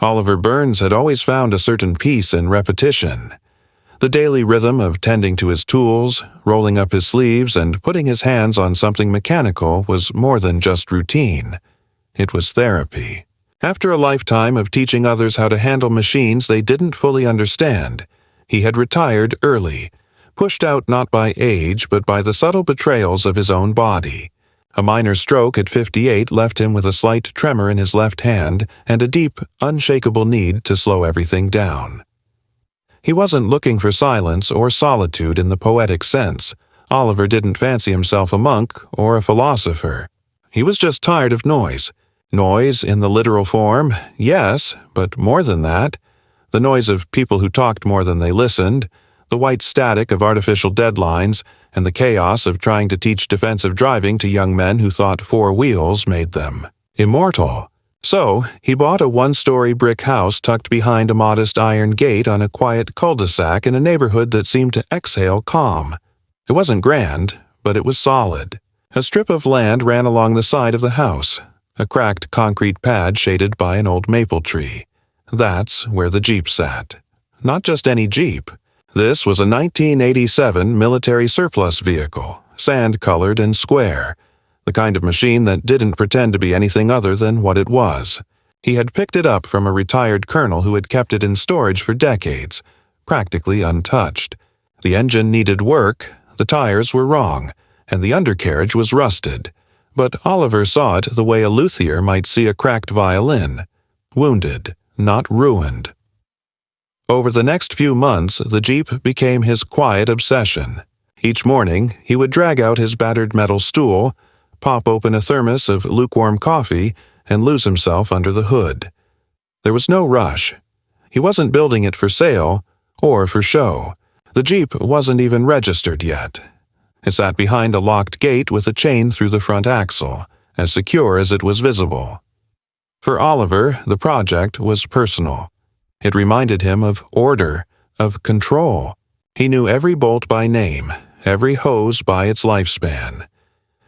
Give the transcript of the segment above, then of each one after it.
Oliver Burns had always found a certain peace in repetition. The daily rhythm of tending to his tools, rolling up his sleeves, and putting his hands on something mechanical was more than just routine. It was therapy. After a lifetime of teaching others how to handle machines they didn't fully understand, he had retired early, pushed out not by age but by the subtle betrayals of his own body. A minor stroke at 58 left him with a slight tremor in his left hand and a deep, unshakable need to slow everything down. He wasn't looking for silence or solitude in the poetic sense. Oliver didn't fancy himself a monk or a philosopher. He was just tired of noise. Noise in the literal form, yes, but more than that. The noise of people who talked more than they listened, the white static of artificial deadlines, and the chaos of trying to teach defensive driving to young men who thought four wheels made them immortal. So, he bought a one-story brick house tucked behind a modest iron gate on a quiet cul-de-sac in a neighborhood that seemed to exhale calm. It wasn't grand, but it was solid. A strip of land ran along the side of the house, a cracked concrete pad shaded by an old maple tree. That's where the Jeep sat. Not just any Jeep. This was a 1987 military surplus vehicle, sand-colored and square, the kind of machine that didn't pretend to be anything other than what it was. He had picked it up from a retired colonel who had kept it in storage for decades, practically untouched. The engine needed work, the tires were wrong, and the undercarriage was rusted. But Oliver saw it the way a luthier might see a cracked violin. Wounded, not ruined. Over the next few months, the Jeep became his quiet obsession. Each morning, he would drag out his battered metal stool, pop open a thermos of lukewarm coffee, and lose himself under the hood. There was no rush. He wasn't building it for sale or for show. The Jeep wasn't even registered yet. It sat behind a locked gate with a chain through the front axle, as secure as it was visible. For Oliver, the project was personal. It reminded him of order, of control. He knew every bolt by name, every hose by its lifespan.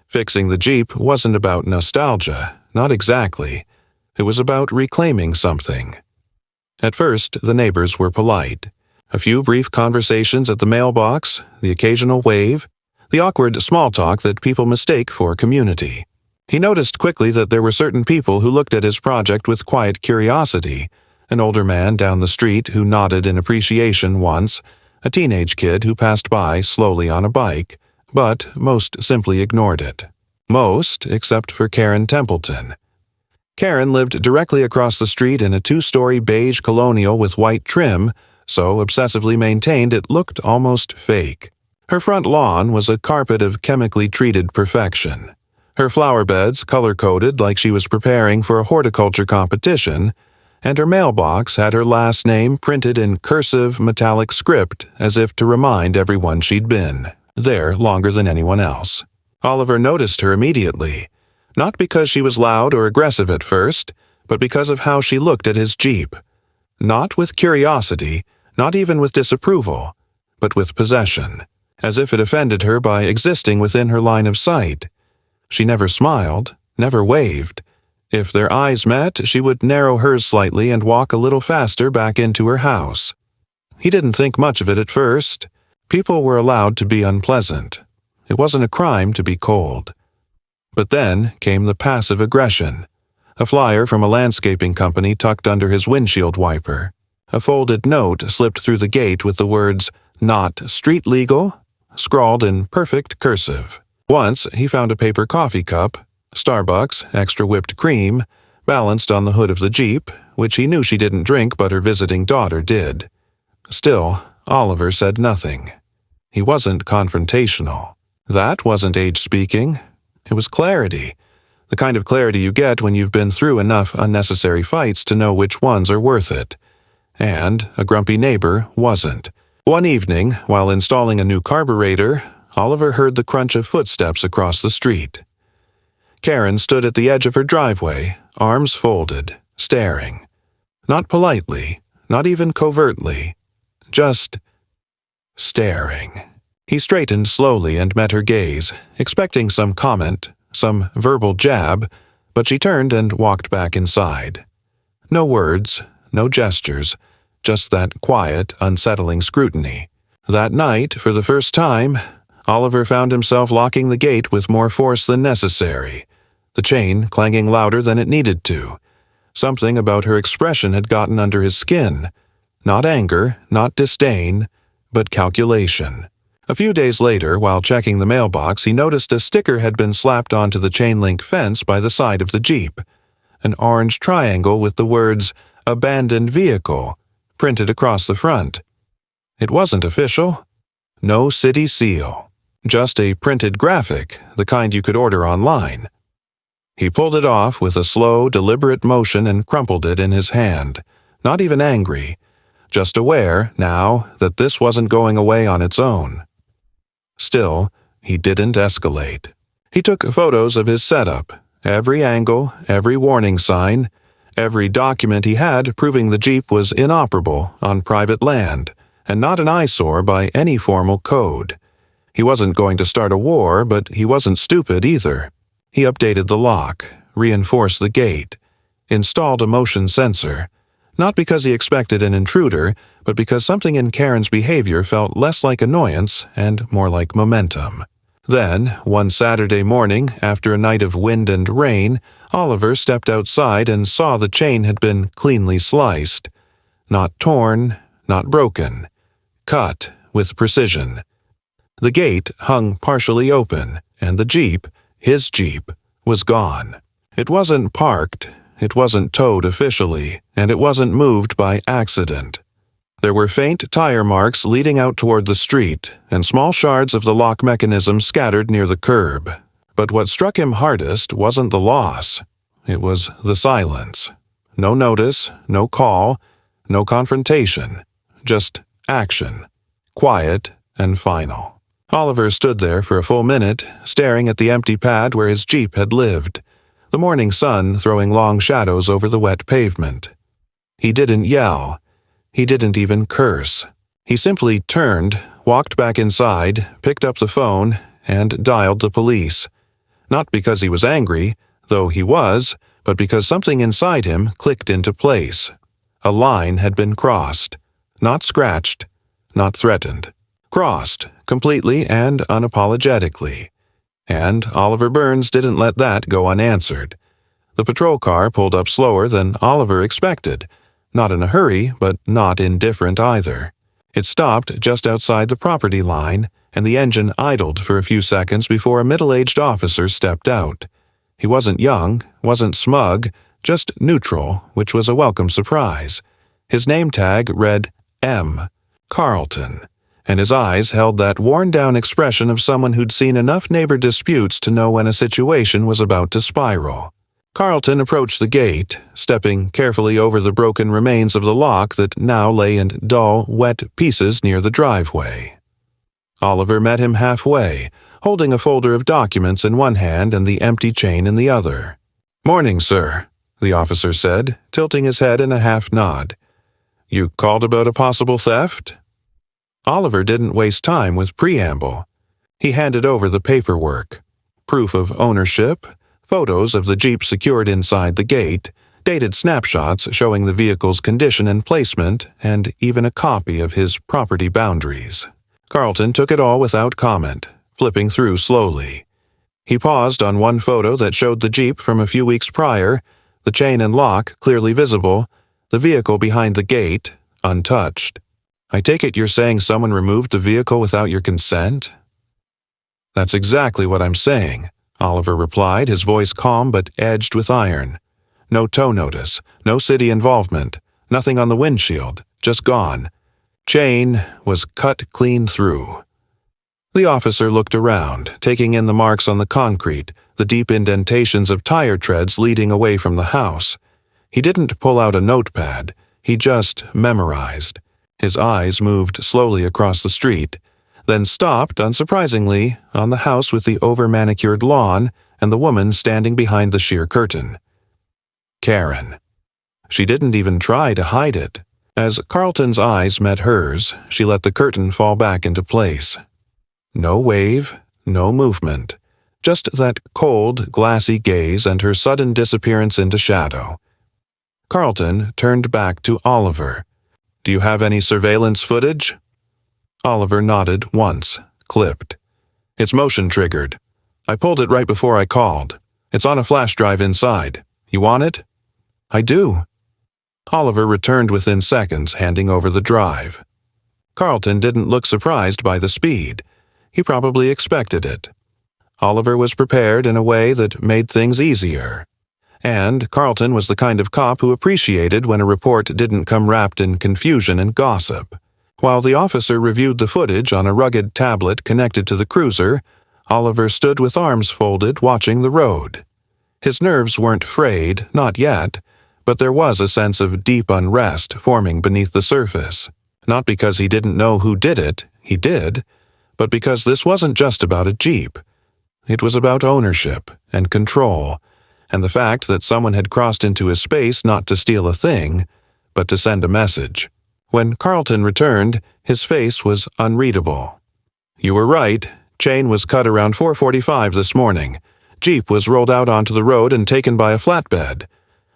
Fixing the Jeep wasn't about nostalgia, not exactly. It was about reclaiming something. At first, the neighbors were polite. A few brief conversations at the mailbox, the occasional wave, the awkward small talk that people mistake for community. He noticed quickly that there were certain people who looked at his project with quiet curiosity, an older man down the street who nodded in appreciation once, a teenage kid who passed by slowly on a bike, but most simply ignored it. Most, except for Karen Templeton. Karen lived directly across the street in a two-story beige colonial with white trim, so obsessively maintained it looked almost fake. Her front lawn was a carpet of chemically treated perfection. Her flower beds color-coded like she was preparing for a horticulture competition, and her mailbox had her last name printed in cursive metallic script as if to remind everyone she'd been there longer than anyone else. Oliver noticed her immediately, not because she was loud or aggressive at first, but because of how she looked at his Jeep. Not with curiosity, not even with disapproval, but with possession, as if it offended her by existing within her line of sight. She never smiled, never waved. If their eyes met, she would narrow hers slightly and walk a little faster back into her house. He didn't think much of it at first. People were allowed to be unpleasant. It wasn't a crime to be cold. But then came the passive aggression. A flyer from a landscaping company tucked under his windshield wiper. A folded note slipped through the gate with the words, "Not street legal," scrawled in perfect cursive. Once, he found a paper coffee cup, Starbucks, extra whipped cream, balanced on the hood of the Jeep, which he knew she didn't drink but her visiting daughter did. Still, Oliver said nothing. He wasn't confrontational. That wasn't age speaking. It was clarity. The kind of clarity you get when you've been through enough unnecessary fights to know which ones are worth it. And a grumpy neighbor wasn't. One evening, while installing a new carburetor, Oliver heard the crunch of footsteps across the street. Karen stood at the edge of her driveway, arms folded, staring. Not politely, not even covertly, just staring. He straightened slowly and met her gaze, expecting some comment, some verbal jab, but she turned and walked back inside. No words, no gestures, just that quiet, unsettling scrutiny. That night, for the first time, Oliver found himself locking the gate with more force than necessary, the chain clanging louder than it needed to. Something about her expression had gotten under his skin. Not anger, not disdain, but calculation. A few days later, while checking the mailbox, he noticed a sticker had been slapped onto the chain-link fence by the side of the Jeep. An orange triangle with the words, "Abandoned Vehicle," printed across the front. It wasn't official. No city seal. Just a printed graphic, the kind you could order online. He pulled it off with a slow, deliberate motion and crumpled it in his hand, not even angry, just aware, now, that this wasn't going away on its own. Still, he didn't escalate. He took photos of his setup, every angle, every warning sign, every document he had proving the Jeep was inoperable on private land, and not an eyesore by any formal code. He wasn't going to start a war, but he wasn't stupid either. He updated the lock, reinforced the gate, installed a motion sensor, not because he expected an intruder, but because something in Karen's behavior felt less like annoyance and more like momentum. Then, one Saturday morning, after a night of wind and rain, Oliver stepped outside and saw the chain had been cleanly sliced. Not torn, not broken. Cut with precision. The gate hung partially open, and the Jeep, his Jeep, was gone. It wasn't parked, it wasn't towed officially, and it wasn't moved by accident. There were faint tire marks leading out toward the street, and small shards of the lock mechanism scattered near the curb. But what struck him hardest wasn't the loss. It was the silence. No notice, no call, no confrontation. Just action. Quiet and final. Oliver stood there for a full minute, staring at the empty pad where his Jeep had lived, the morning sun throwing long shadows over the wet pavement. He didn't yell. He didn't even curse. He simply turned, walked back inside, picked up the phone, and dialed the police. Not because he was angry, though he was, but because something inside him clicked into place. A line had been crossed. Not scratched, not threatened. Crossed, completely and unapologetically. And Oliver Burns didn't let that go unanswered. The patrol car pulled up slower than Oliver expected. Not in a hurry, but not indifferent either. It stopped just outside the property line, and the engine idled for a few seconds before a middle-aged officer stepped out. He wasn't young, wasn't smug, just neutral, which was a welcome surprise. His name tag read M. Carlton, and his eyes held that worn-down expression of someone who'd seen enough neighbor disputes to know when a situation was about to spiral. Carlton approached the gate, stepping carefully over the broken remains of the lock that now lay in dull, wet pieces near the driveway. Oliver met him halfway, holding a folder of documents in one hand and the empty chain in the other. "Morning, sir," the officer said, tilting his head in a half-nod. "You called about a possible theft?" Oliver didn't waste time with preamble. He handed over the paperwork. Proof of ownership, photos of the Jeep secured inside the gate, dated snapshots showing the vehicle's condition and placement, and even a copy of his property boundaries. Carlton took it all without comment, flipping through slowly. He paused on one photo that showed the Jeep from a few weeks prior, the chain and lock clearly visible, the vehicle behind the gate, untouched. "I take it you're saying someone removed the vehicle without your consent?" "That's exactly what I'm saying," Oliver replied, his voice calm but edged with iron. "No tow notice, no city involvement, nothing on the windshield, just gone. Chain was cut clean through." The officer looked around, taking in the marks on the concrete, the deep indentations of tire treads leading away from the house. He didn't pull out a notepad, he just memorized. His eyes moved slowly across the street, then stopped, unsurprisingly, on the house with the over-manicured lawn and the woman standing behind the sheer curtain. Karen. She didn't even try to hide it. As Carlton's eyes met hers, she let the curtain fall back into place. No wave, no movement, just that cold, glassy gaze and her sudden disappearance into shadow. Carlton turned back to Oliver. "Do you have any surveillance footage?" Oliver nodded once, clipped. "It's motion-triggered. I pulled it right before I called. It's on a flash drive inside. You want it?" "I do." Oliver returned within seconds, handing over the drive. Carlton didn't look surprised by the speed. He probably expected it. Oliver was prepared in a way that made things easier. And Carlton was the kind of cop who appreciated when a report didn't come wrapped in confusion and gossip. While the officer reviewed the footage on a rugged tablet connected to the cruiser, Oliver stood with arms folded, watching the road. His nerves weren't frayed, not yet, but there was a sense of deep unrest forming beneath the surface. Not because he didn't know who did it, he did, but because this wasn't just about a Jeep. It was about ownership and control, and the fact that someone had crossed into his space not to steal a thing, but to send a message. When Carlton returned, his face was unreadable. "You were right. Chain was cut around 4:45 this morning. Jeep was rolled out onto the road and taken by a flatbed.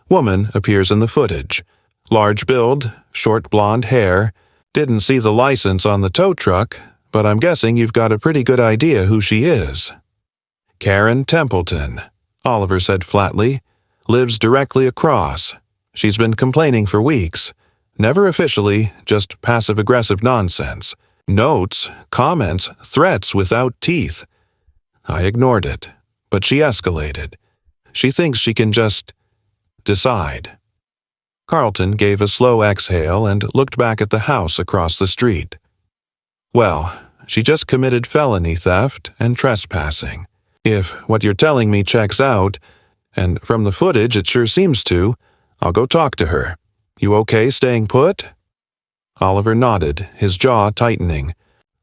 Woman appears in the footage. Large build, short blonde hair. Didn't see the license on the tow truck, but I'm guessing you've got a pretty good idea who she is." "Karen Templeton," Oliver said flatly. "Lives directly across. She's been complaining for weeks. Never officially, just passive-aggressive nonsense. Notes, comments, threats without teeth. I ignored it, but she escalated. She thinks she can just decide." Carlton gave a slow exhale and looked back at the house across the street. "Well, she just committed felony theft and trespassing. If what you're telling me checks out, and from the footage it sure seems to, I'll go talk to her. You okay staying put?" Oliver nodded, his jaw tightening.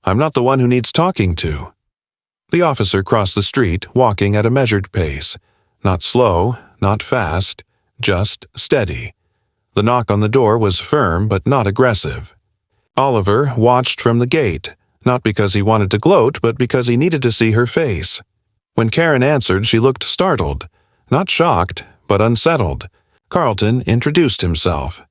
"I'm not the one who needs talking to." The officer crossed the street, walking at a measured pace. Not slow, not fast, just steady. The knock on the door was firm but not aggressive. Oliver watched from the gate, not because he wanted to gloat, but because he needed to see her face. When Karen answered, she looked startled, not shocked, but unsettled. Carlton introduced himself,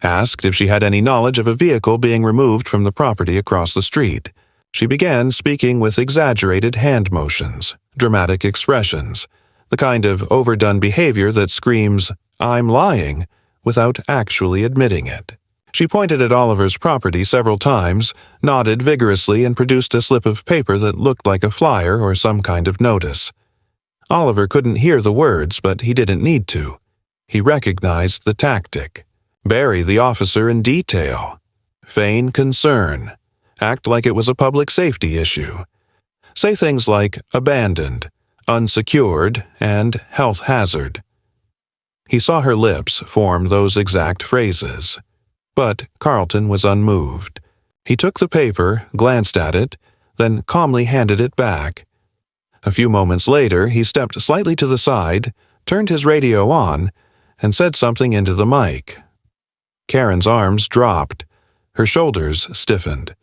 asked if she had any knowledge of a vehicle being removed from the property across the street. She began speaking with exaggerated hand motions, dramatic expressions, the kind of overdone behavior that screams, "I'm lying," without actually admitting it. She pointed at Oliver's property several times, nodded vigorously, and produced a slip of paper that looked like a flyer or some kind of notice. Oliver couldn't hear the words, but he didn't need to. He recognized the tactic. Bury the officer in detail. Feign concern. Act like it was a public safety issue. Say things like abandoned, unsecured, and health hazard. He saw her lips form those exact phrases. But Carlton was unmoved. He took the paper, glanced at it, then calmly handed it back. A few moments later, he stepped slightly to the side, turned his radio on, and said something into the mic. Karen's arms dropped. Her shoulders stiffened.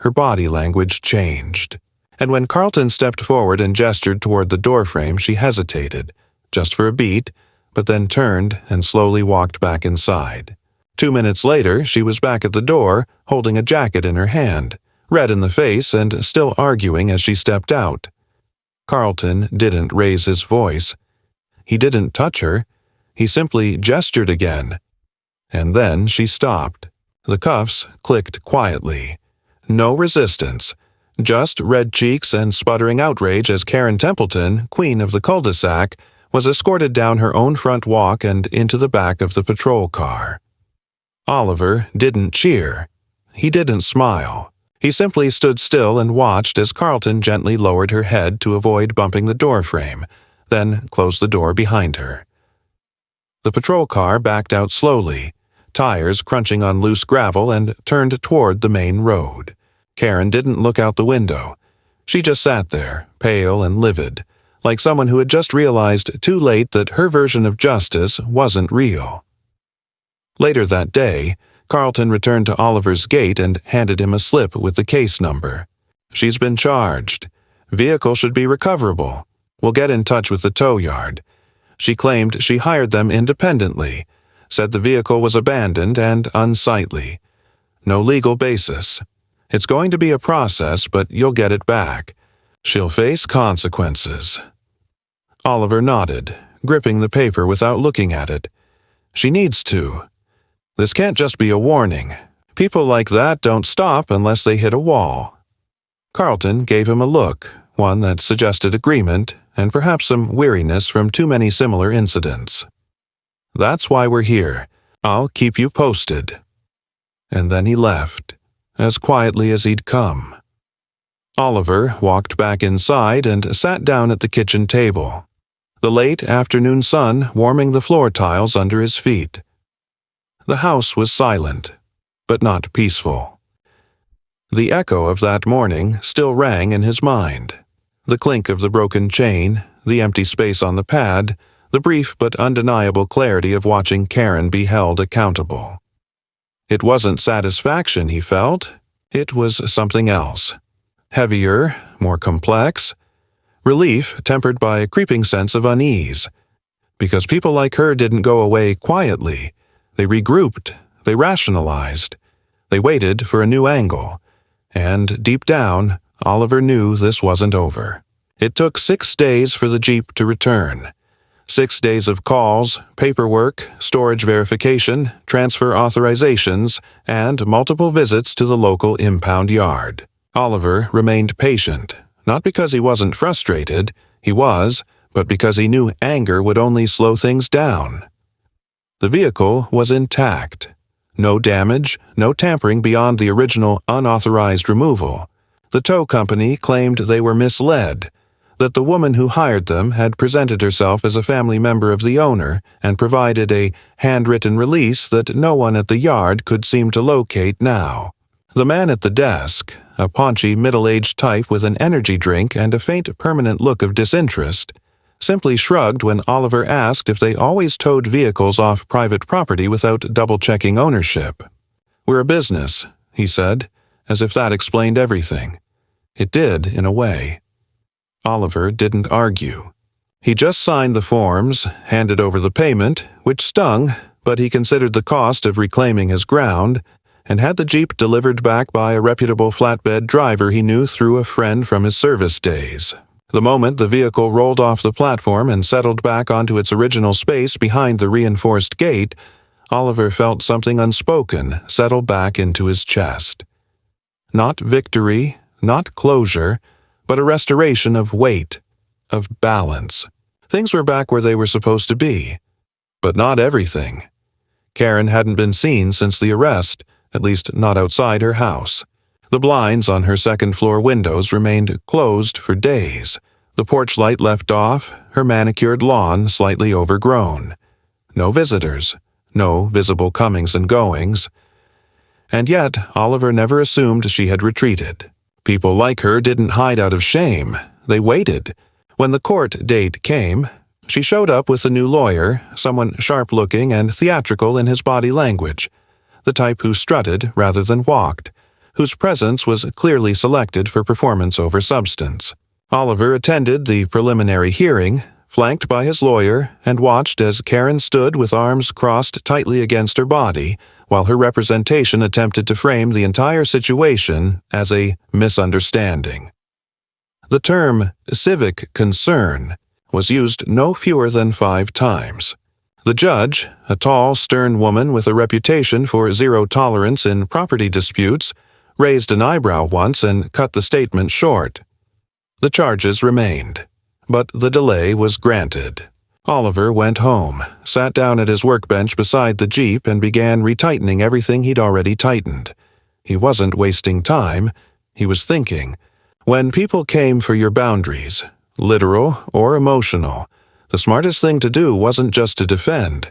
Her body language changed. And when Carlton stepped forward and gestured toward the doorframe, she hesitated, just for a beat, but then turned and slowly walked back inside. 2 minutes later, she was back at the door, holding a jacket in her hand, red in the face and still arguing as she stepped out. Carlton didn't raise his voice. He didn't touch her. He simply gestured again. And then she stopped. The cuffs clicked quietly. No resistance. Just red cheeks and sputtering outrage as Karen Templeton, queen of the cul-de-sac, was escorted down her own front walk and into the back of the patrol car. Oliver didn't cheer. He didn't smile. He simply stood still and watched as Carlton gently lowered her head to avoid bumping the doorframe, then closed the door behind her. The patrol car backed out slowly, tires crunching on loose gravel, and turned toward the main road. Karen didn't look out the window. She just sat there, pale and livid, like someone who had just realized too late that her version of justice wasn't real. Later that day, Carlton returned to Oliver's gate and handed him a slip with the case number. "She's been charged. Vehicle should be recoverable. We'll get in touch with the tow yard." She claimed she hired them independently. said the vehicle was abandoned and unsightly. No legal basis. It's going to be a process, but you'll get it back. She'll face consequences. Oliver nodded, gripping the paper without looking at it. She needs to. This can't just be a warning. People like that don't stop unless they hit a wall. Carlton gave him a look, one that suggested agreement and perhaps some weariness from too many similar incidents. That's why we're here. I'll keep you posted. And then he left, as quietly as he'd come. Oliver walked back inside and sat down at the kitchen table, the late afternoon sun warming the floor tiles under his feet. The house was silent, but not peaceful. The echo of that morning still rang in his mind. The clink of the broken chain, the empty space on the pad, the brief but undeniable clarity of watching Karen be held accountable. It wasn't satisfaction he felt, it was something else. Heavier, more complex. Relief tempered by a creeping sense of unease. Because people like her didn't go away quietly. They regrouped, they rationalized. They waited for a new angle. And deep down, Oliver knew this wasn't over. It took 6 days for the Jeep to return. 6 days of calls, paperwork, storage verification, transfer authorizations, and multiple visits to the local impound yard. Oliver remained patient, not because he wasn't frustrated, he was, but because he knew anger would only slow things down. The vehicle was intact. No damage, no tampering beyond the original unauthorized removal. The tow company claimed they were misled, that the woman who hired them had presented herself as a family member of the owner and provided a handwritten release that no one at the yard could seem to locate now. The man at the desk, a paunchy middle-aged type with an energy drink and a faint permanent look of disinterest, simply shrugged when Oliver asked if they always towed vehicles off private property without double-checking ownership. "We're a business," he said, as if that explained everything. It did, in a way. Oliver didn't argue. He just signed the forms, handed over the payment, which stung, but he considered the cost of reclaiming his ground, and had the Jeep delivered back by a reputable flatbed driver he knew through a friend from his service days. The moment the vehicle rolled off the platform and settled back onto its original space behind the reinforced gate, Oliver felt something unspoken settle back into his chest. Not victory, not closure, but a restoration of weight, of balance. Things were back where they were supposed to be. But not everything. Karen hadn't been seen since the arrest, at least not outside her house. The blinds on her second-floor windows remained closed for days, the porch light left off, her manicured lawn slightly overgrown. No visitors, no visible comings and goings. And yet, Oliver never assumed she had retreated. People like her didn't hide out of shame. They waited. When the court date came, she showed up with a new lawyer, someone sharp-looking and theatrical in his body language, the type who strutted rather than walked, whose presence was clearly selected for performance over substance. Oliver attended the preliminary hearing, flanked by his lawyer, and watched as Karen stood with arms crossed tightly against her body, while her representation attempted to frame the entire situation as a misunderstanding. The term civic concern was used no fewer than 5 times. The judge, a tall, stern woman with a reputation for zero tolerance in property disputes, raised an eyebrow once and cut the statement short. The charges remained, but the delay was granted. Oliver went home, sat down at his workbench beside the Jeep and began retightening everything he'd already tightened. He wasn't wasting time, he was thinking. When people came for your boundaries, literal or emotional, the smartest thing to do wasn't just to defend.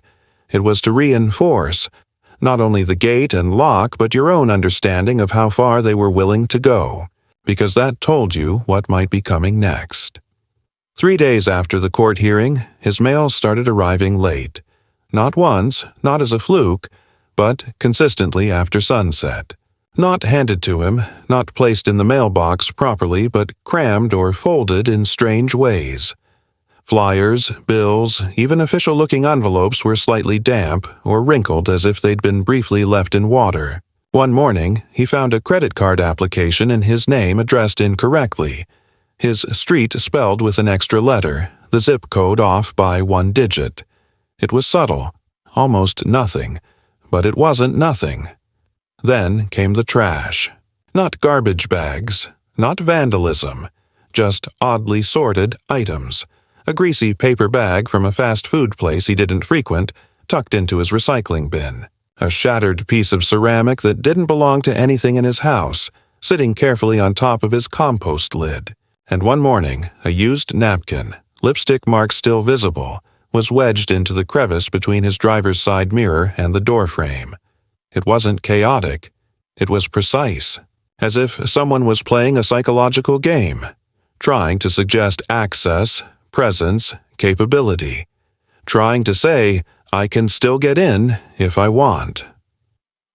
It was to reinforce, not only the gate and lock but your own understanding of how far they were willing to go, because that told you what might be coming next. 3 days after the court hearing, his mail started arriving late. Not once, not as a fluke, but consistently after sunset. Not handed to him, not placed in the mailbox properly, but crammed or folded in strange ways. Flyers, bills, even official-looking envelopes were slightly damp or wrinkled as if they'd been briefly left in water. One morning, he found a credit card application in his name addressed incorrectly, his street spelled with an extra letter, the zip code off by 1 digit. It was subtle, almost nothing, but it wasn't nothing. Then came the trash. Not garbage bags, not vandalism, just oddly sorted items. A greasy paper bag from a fast food place he didn't frequent, tucked into his recycling bin. A shattered piece of ceramic that didn't belong to anything in his house, sitting carefully on top of his compost lid. And one morning, a used napkin, lipstick marks still visible, was wedged into the crevice between his driver's side mirror and the door frame. It wasn't chaotic. It was precise, as if someone was playing a psychological game, trying to suggest access, presence, capability, trying to say, I can still get in if I want.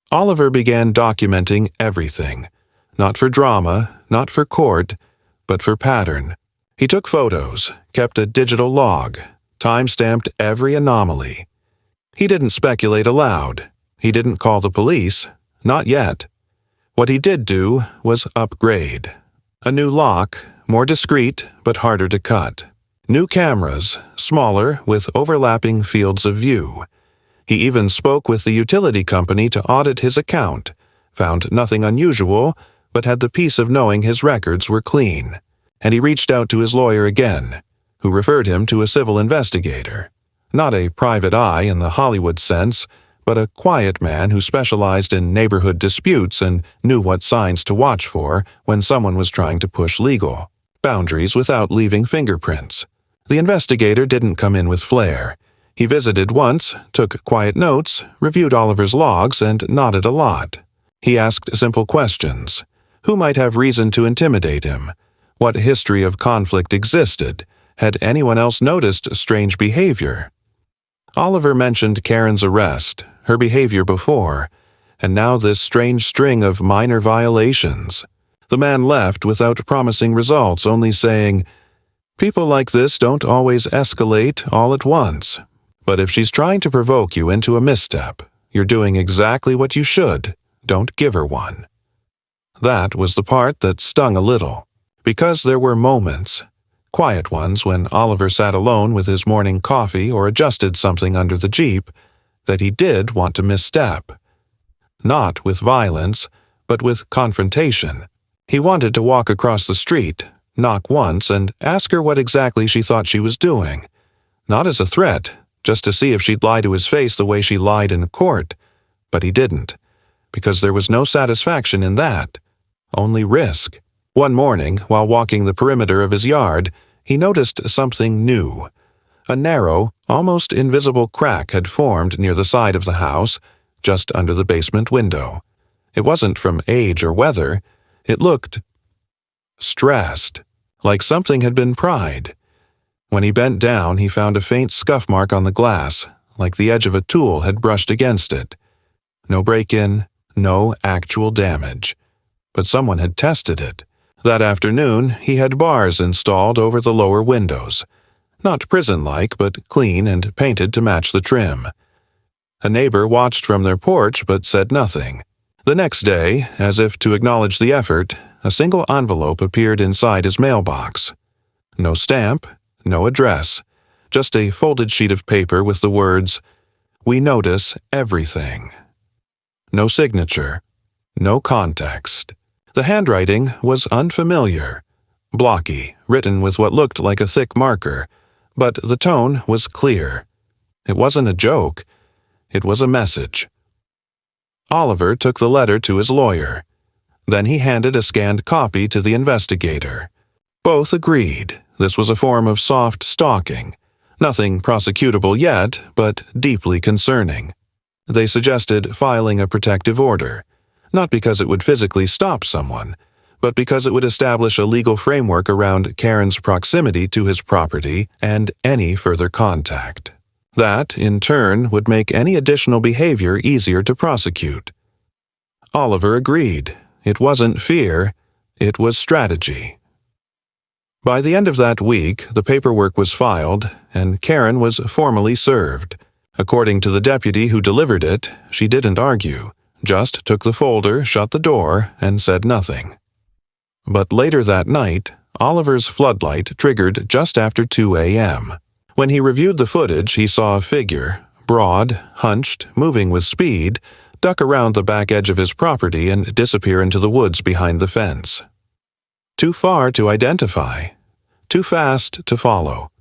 Oliver began documenting everything, not for drama, not for court, but for pattern. He took photos, kept a digital log, time-stamped every anomaly. He didn't speculate aloud. He didn't call the police, not yet. What he did do was upgrade. A new lock, more discreet but harder to cut. New cameras, smaller, with overlapping fields of view. He even spoke with the utility company to audit his account, found nothing unusual, but had the peace of knowing his records were clean. And he reached out to his lawyer again, who referred him to a civil investigator. Not a private eye in the Hollywood sense, but a quiet man who specialized in neighborhood disputes and knew what signs to watch for when someone was trying to push legal boundaries without leaving fingerprints. The investigator didn't come in with flair. He visited once, took quiet notes, reviewed Oliver's logs, and nodded a lot. He asked simple questions. Who might have reason to intimidate him? What history of conflict existed? Had anyone else noticed strange behavior? Oliver mentioned Karen's arrest, her behavior before, and now this strange string of minor violations. The man left without promising results, only saying, People like this don't always escalate all at once. But if she's trying to provoke you into a misstep, you're doing exactly what you should. Don't give her one. That was the part that stung a little, because there were moments, quiet ones when Oliver sat alone with his morning coffee or adjusted something under the Jeep, that he did want to misstep. Not with violence, but with confrontation. He wanted to walk across the street, knock once, and ask her what exactly she thought she was doing. Not as a threat, just to see if she'd lie to his face the way she lied in court. But he didn't, because there was no satisfaction in that, only risk. One morning, while walking the perimeter of his yard, he noticed something new. A narrow, almost invisible crack had formed near the side of the house, just under the basement window. It wasn't from age or weather. It looked stressed, like something had been pried. When he bent down, he found a faint scuff mark on the glass, like the edge of a tool had brushed against it. No break-in, no actual damage. But someone had tested it. That afternoon, he had bars installed over the lower windows. Not prison-like, but clean and painted to match the trim. A neighbor watched from their porch but said nothing. The next day, as if to acknowledge the effort, a single envelope appeared inside his mailbox. No stamp, no address, just a folded sheet of paper with the words, "We notice everything." No signature, no context. The handwriting was unfamiliar, blocky, written with what looked like a thick marker, but the tone was clear. It wasn't a joke. It was a message. Oliver took the letter to his lawyer. Then he handed a scanned copy to the investigator. Both agreed this was a form of soft stalking, nothing prosecutable yet, but deeply concerning. They suggested filing a protective order, not because it would physically stop someone, but because it would establish a legal framework around Karen's proximity to his property and any further contact. That, in turn, would make any additional behavior easier to prosecute. Oliver agreed. It wasn't fear, it was strategy. By the end of that week, the paperwork was filed, and Karen was formally served. According to the deputy who delivered it, she didn't argue, just took the folder, shut the door, and said nothing. But later that night, Oliver's floodlight triggered just after 2 a.m. When he reviewed the footage, he saw a figure, broad, hunched, moving with speed, duck around the back edge of his property and disappear into the woods behind the fence. Too far to identify, too fast to follow.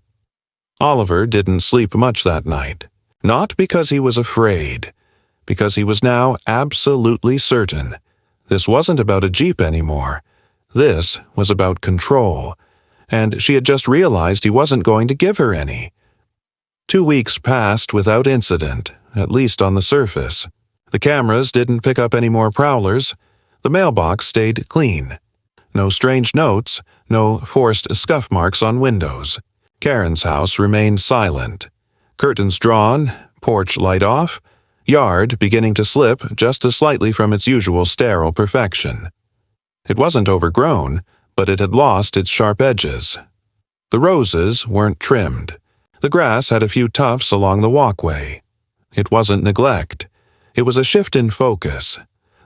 Oliver didn't sleep much that night, not because he was afraid, because he was now absolutely certain. This wasn't about a Jeep anymore. This was about control, and she had just realized he wasn't going to give her any. 2 weeks passed without incident, at least on the surface. The cameras didn't pick up any more prowlers. The mailbox stayed clean. No strange notes, no forced scuff marks on windows. Karen's house remained silent. Curtains drawn, porch light off, yard beginning to slip just as slightly from its usual sterile perfection. It wasn't overgrown, but it had lost its sharp edges. The roses weren't trimmed. The grass had a few tufts along the walkway. It wasn't neglect. It was a shift in focus,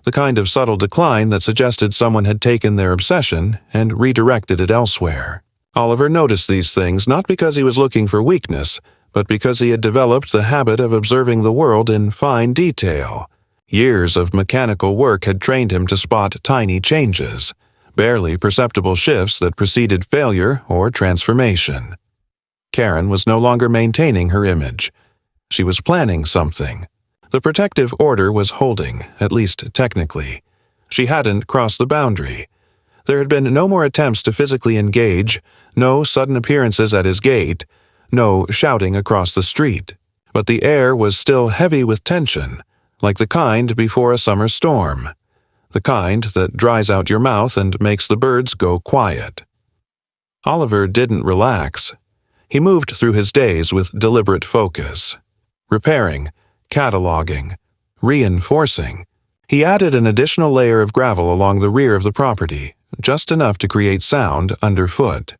the kind of subtle decline that suggested someone had taken their obsession and redirected it elsewhere. Oliver noticed these things not because he was looking for weakness, but because he had developed the habit of observing the world in fine detail. Years of mechanical work had trained him to spot tiny changes, barely perceptible shifts that preceded failure or transformation. Karen was no longer maintaining her image. She was planning something. The protective order was holding, at least technically. She hadn't crossed the boundary. There had been no more attempts to physically engage, no sudden appearances at his gate, no shouting across the street. But the air was still heavy with tension, like the kind before a summer storm, the kind that dries out your mouth and makes the birds go quiet. Oliver didn't relax. He moved through his days with deliberate focus, repairing, cataloging, reinforcing. He added an additional layer of gravel along the rear of the property, just enough to create sound underfoot.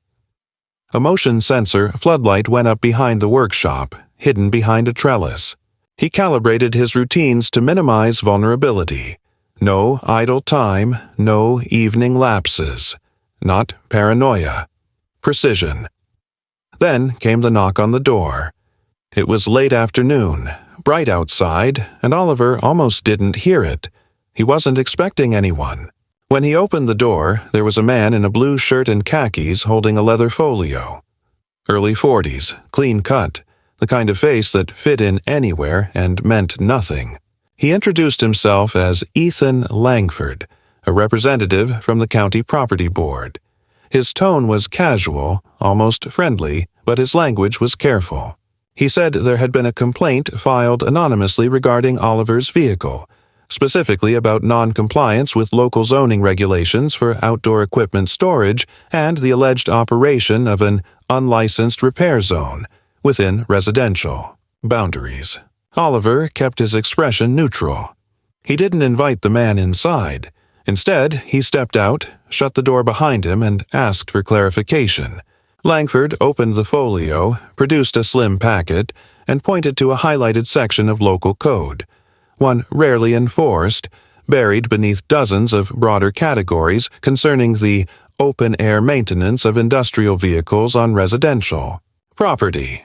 A motion sensor floodlight went up behind the workshop, hidden behind a trellis. He calibrated his routines to minimize vulnerability. No idle time, no evening lapses. Not paranoia. Precision. Then came the knock on the door. It was late afternoon, bright outside, and Oliver almost didn't hear it. He wasn't expecting anyone. When he opened the door, there was a man in a blue shirt and khakis holding a leather folio. Early 40s, clean cut, the kind of face that fit in anywhere and meant nothing. He introduced himself as Ethan Langford, a representative from the county property board. His tone was casual, almost friendly, but his language was careful. He said there had been a complaint filed anonymously regarding Oliver's vehicle, specifically about non-compliance with local zoning regulations for outdoor equipment storage and the alleged operation of an unlicensed repair zone within residential boundaries. Oliver kept his expression neutral. He didn't invite the man inside. Instead, he stepped out, shut the door behind him, and asked for clarification. Langford opened the folio, produced a slim packet, and pointed to a highlighted section of local code, one rarely enforced, buried beneath dozens of broader categories concerning the open-air maintenance of industrial vehicles on residential property.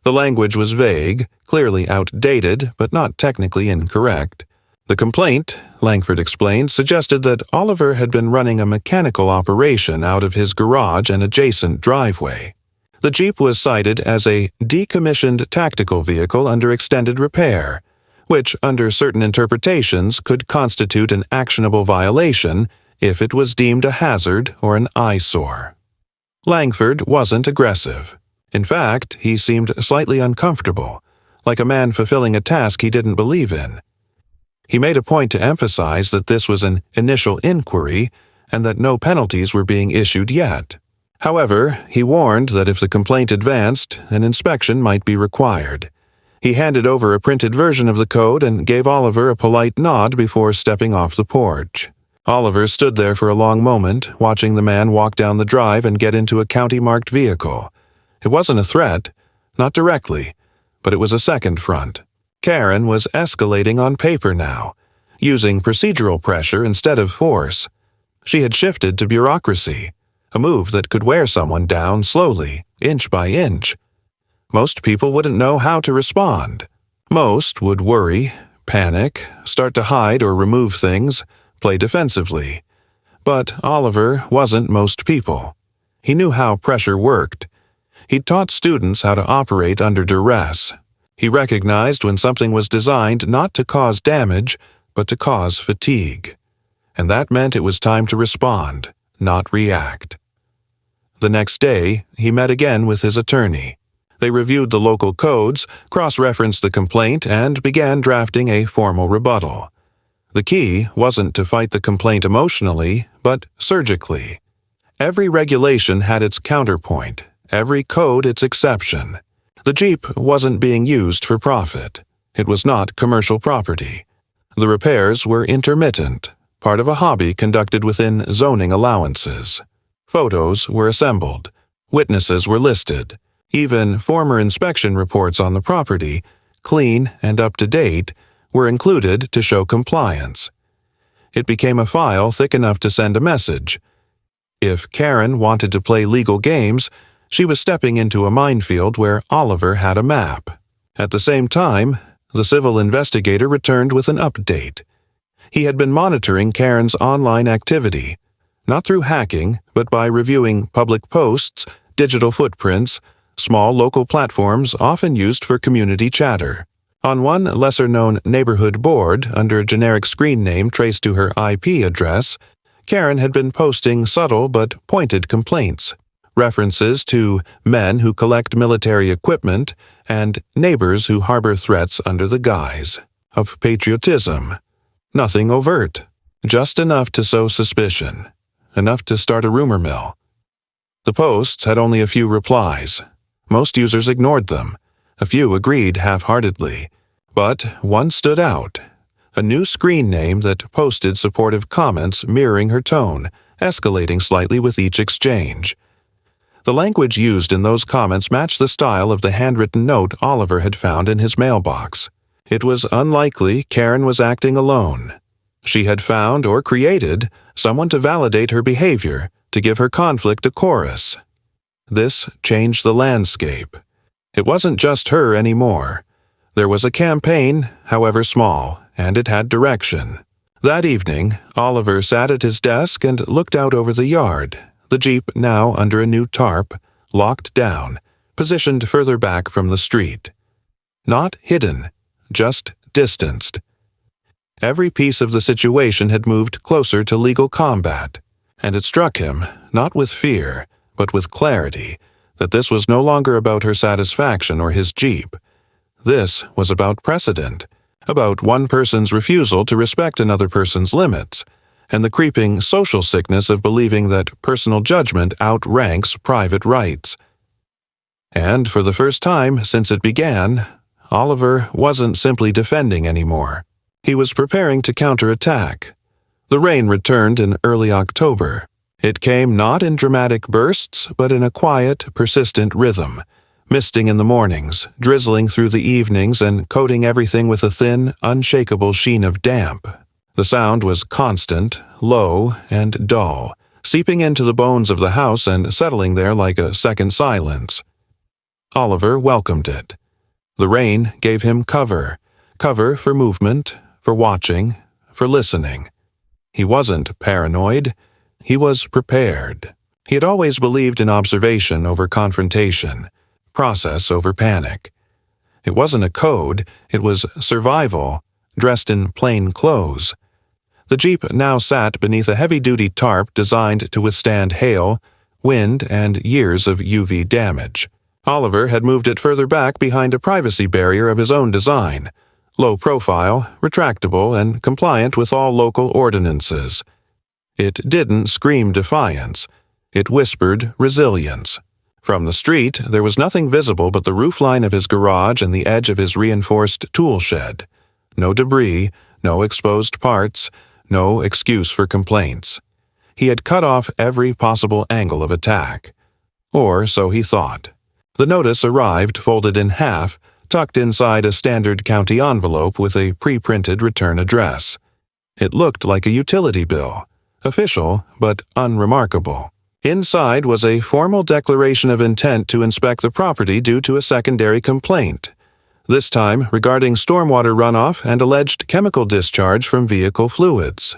The language was vague, clearly outdated, but not technically incorrect. The complaint, Langford explained, suggested that Oliver had been running a mechanical operation out of his garage and adjacent driveway. The Jeep was cited as a decommissioned tactical vehicle under extended repair, which, under certain interpretations, could constitute an actionable violation if it was deemed a hazard or an eyesore. Langford wasn't aggressive. In fact, he seemed slightly uncomfortable, like a man fulfilling a task he didn't believe in. He made a point to emphasize that this was an initial inquiry and that no penalties were being issued yet. However, he warned that if the complaint advanced, an inspection might be required. He handed over a printed version of the code and gave Oliver a polite nod before stepping off the porch. Oliver stood there for a long moment, watching the man walk down the drive and get into a county-marked vehicle. It wasn't a threat, not directly, but it was a second front. Karen was escalating on paper now, using procedural pressure instead of force. She had shifted to bureaucracy, a move that could wear someone down slowly, inch by inch. Most people wouldn't know how to respond. Most would worry, panic, start to hide or remove things, play defensively. But Oliver wasn't most people. He knew how pressure worked. He'd taught students how to operate under duress. He recognized when something was designed not to cause damage, but to cause fatigue. And that meant it was time to respond, not react. The next day, he met again with his attorney. They reviewed the local codes, cross-referenced the complaint, and began drafting a formal rebuttal. The key wasn't to fight the complaint emotionally, but surgically. Every regulation had its counterpoint, every code its exception. The Jeep wasn't being used for profit. It was not commercial property. The repairs were intermittent, part of a hobby conducted within zoning allowances. Photos were assembled. Witnesses were listed. Even former inspection reports on the property, clean and up to date, were included to show compliance. It became a file thick enough to send a message. If Karen wanted to play legal games, she was stepping into a minefield where Oliver had a map. At the same time, the civil investigator returned with an update. He had been monitoring Karen's online activity, not through hacking, but by reviewing public posts, digital footprints, small local platforms often used for community chatter. On one lesser-known neighborhood board, under a generic screen name traced to her IP address, Karen had been posting subtle but pointed complaints, references to men who collect military equipment and neighbors who harbor threats under the guise of patriotism. Nothing overt, just enough to sow suspicion, enough to start a rumor mill. The posts had only a few replies. Most users ignored them. A few agreed half-heartedly. But one stood out. A new screen name that posted supportive comments mirroring her tone, escalating slightly with each exchange. The language used in those comments matched the style of the handwritten note Oliver had found in his mailbox. It was unlikely Karen was acting alone. She had found or created someone to validate her behavior, to give her conflict a chorus. This changed the landscape. It wasn't just her anymore. There was a campaign, however small, and it had direction. That evening, Oliver sat at his desk and looked out over the yard, the Jeep now under a new tarp, locked down, positioned further back from the street. Not hidden, just distanced. Every piece of the situation had moved closer to legal combat, and it struck him, not with fear, but with clarity, that this was no longer about her satisfaction or his Jeep. This was about precedent, about one person's refusal to respect another person's limits, and the creeping social sickness of believing that personal judgment outranks private rights. And for the first time since it began, Oliver wasn't simply defending anymore. He was preparing to counterattack. The rain returned in early October. It came not in dramatic bursts, but in a quiet, persistent rhythm, misting in the mornings, drizzling through the evenings, and coating everything with a thin, unshakable sheen of damp. The sound was constant, low, and dull, seeping into the bones of the house and settling there like a second silence. Oliver welcomed it. The rain gave him cover for movement, for watching, for listening. He wasn't paranoid. He was prepared. He had always believed in observation over confrontation, process over panic. It wasn't a code, it was survival, dressed in plain clothes. The Jeep now sat beneath a heavy-duty tarp designed to withstand hail, wind, and years of UV damage. Oliver had moved it further back behind a privacy barrier of his own design, low profile, retractable, and compliant with all local ordinances. It didn't scream defiance. It whispered resilience. From the street, there was nothing visible but the roofline of his garage and the edge of his reinforced tool shed. No debris, no exposed parts, no excuse for complaints. He had cut off every possible angle of attack. Or so he thought. The notice arrived folded in half, tucked inside a standard county envelope with a pre-printed return address. It looked like a utility bill, official but unremarkable. Inside was a formal declaration of intent to inspect the property due to a secondary complaint, this time regarding stormwater runoff and alleged chemical discharge from vehicle fluids.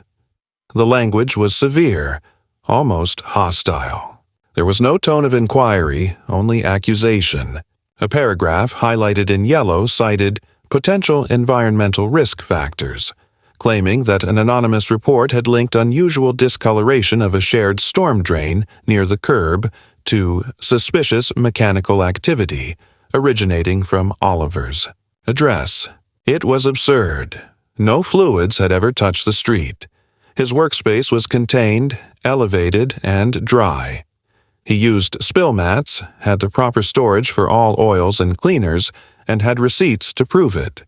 The language was severe, almost hostile. There was no tone of inquiry, only accusation. A paragraph highlighted in yellow cited potential environmental risk factors, claiming that an anonymous report had linked unusual discoloration of a shared storm drain near the curb to suspicious mechanical activity originating from Oliver's address. It was absurd. No fluids had ever touched the street. His workspace was contained, elevated, and dry. He used spill mats, had the proper storage for all oils and cleaners, and had receipts to prove it.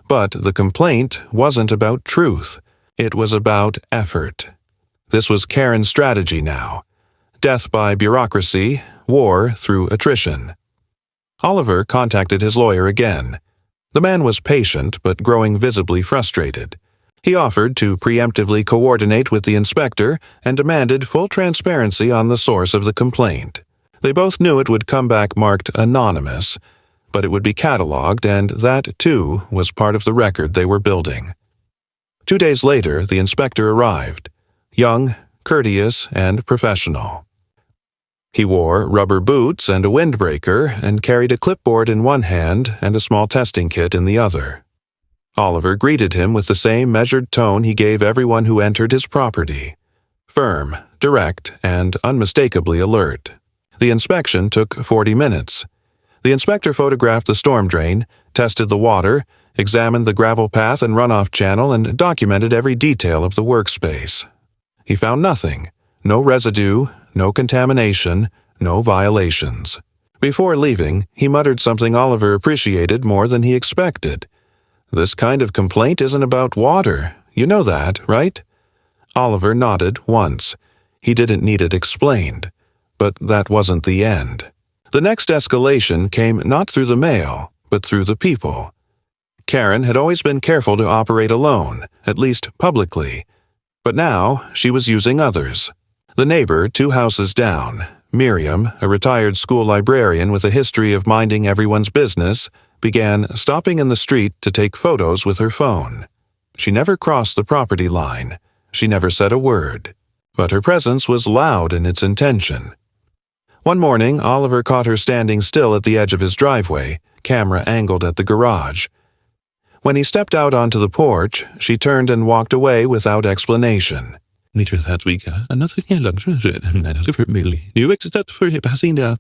But the complaint wasn't about truth. It was about effort. This was Karen's strategy now. Death by bureaucracy, war through attrition. Oliver contacted his lawyer again. The man was patient but growing visibly frustrated. He offered to preemptively coordinate with the inspector and demanded full transparency on the source of the complaint. They both knew it would come back marked anonymous, but it would be cataloged, and that, too, was part of the record they were building. 2 days later, the inspector arrived, young, courteous, and professional. He wore rubber boots and a windbreaker and carried a clipboard in one hand and a small testing kit in the other. Oliver greeted him with the same measured tone he gave everyone who entered his property. Firm, direct, and unmistakably alert. The inspection took 40 minutes. The inspector photographed the storm drain, tested the water, examined the gravel path and runoff channel, and documented every detail of the workspace. He found nothing. No residue, no contamination, no violations. Before leaving, he muttered something Oliver appreciated more than he expected. "This kind of complaint isn't about water. You know that, right?" Oliver nodded once. He didn't need it explained. But that wasn't the end. The next escalation came not through the mail, but through the people. Karen had always been careful to operate alone, at least publicly. But now she was using others. The neighbor 2 houses down, Miriam, a retired school librarian with a history of minding everyone's business, began stopping in the street to take photos with her phone. She never crossed the property line. She never said a word. But her presence was loud in its intention. One morning, Oliver caught her standing still at the edge of his driveway, camera angled at the garage. When he stepped out onto the porch, she turned and walked away without explanation. Later that week, another new except for passing the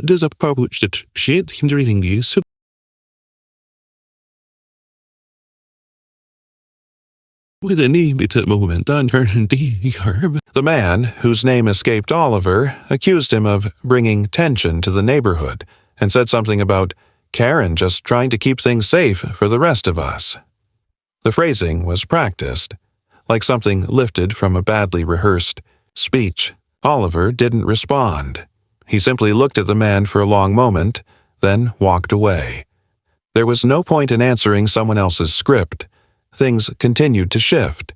there's a approach that shade him reading you so with a limited moment on turn the herb. The man, whose name escaped Oliver, accused him of bringing tension to the neighborhood and said something about Karen just trying to keep things safe for the rest of us. The phrasing was practiced, like something lifted from a badly rehearsed speech. Oliver didn't respond. He simply looked at the man for a long moment, then walked away. There was no point in answering someone else's script. Things continued to shift.